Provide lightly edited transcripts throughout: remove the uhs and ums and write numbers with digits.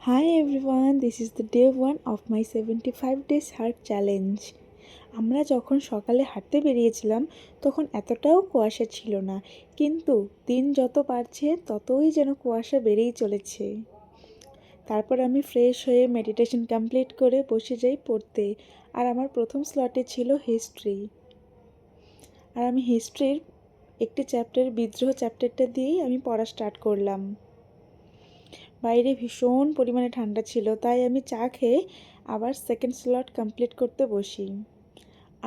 Hi everyone, this is the day 1 of my 75 days heart challenge. আমরা যখন সকালে হাঁটতে বেরিয়েছিলাম তখন এতটাও কুয়াশা ছিল না, কিন্তু দিন যত বাড়ছে ততই যেন কুয়াশা বেড়েই চলেছে। তারপর আমি ফ্রেশ হয়ে মেডিটেশন কমপ্লিট করে বসে যাই পড়তে। আর আমার প্রথম স্লটে ছিল হিস্ট্রি। আর আমি হিস্ট্রির একটি চ্যাপ্টার, বিদ্রোহ চ্যাপ্টারটা দিয়েই আমি পড়া স্টার্ট করলাম। বাইরে ভীষণ পরিমাণে ঠান্ডা ছিল, তাই আমি চা খেয়ে আবার সেকেন্ড স্লট কমপ্লিট করতে বসি।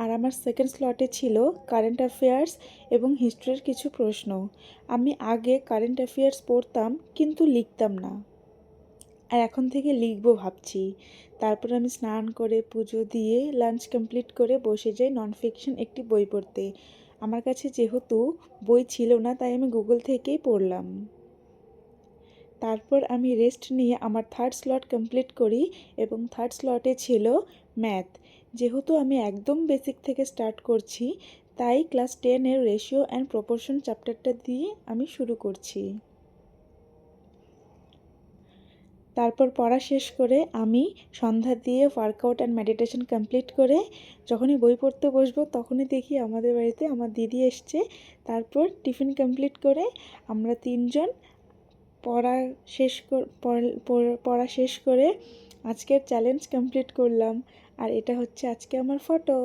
আর আমার সেকেন্ড স্লটে ছিল কারেন্ট অ্যাফেয়ার্স এবং হিস্ট্রির কিছু প্রশ্ন। আমি আগে কারেন্ট অ্যাফেয়ার্স পড়তাম কিন্তু লিখতাম না, আর এখন থেকে লিখবো ভাবছি। তারপর আমি স্নান করে পুজো দিয়ে লাঞ্চ কমপ্লিট করে বসে যাই নন ফিকশন একটি বই পড়তে। আমার কাছে যেহেতু বই ছিল না, তাই আমি গুগল থেকেই পড়লাম। তারপর আমি রেস্ট নিয়ে আমার থার্ড স্লট কমপ্লিট করি এবং থার্ড স্লটে ছিল ম্যাথ। যেহেতু আমি একদম বেসিক থেকে স্টার্ট করছি, তাই ক্লাস 10-এর রেশিও অ্যান্ড প্রপোর্শন চ্যাপ্টারটা দিয়ে আমি শুরু করছি। তারপর পড়া শেষ করে আমি সন্ধ্যা দিয়ে ওয়ার্কআউট অ্যান্ড মেডিটেশন কমপ্লিট করে যখনই বই পড়তে বসবো তখনই দেখি আমাদের বাড়িতে আমার দিদি এসছে। তারপর টিফিন কমপ্লিট করে আমরা তিনজন পড়া শেষ করে আজকের চ্যালেঞ্জ কমপ্লিট করলাম। আর এটা হচ্ছে আজকে আমার ফটো।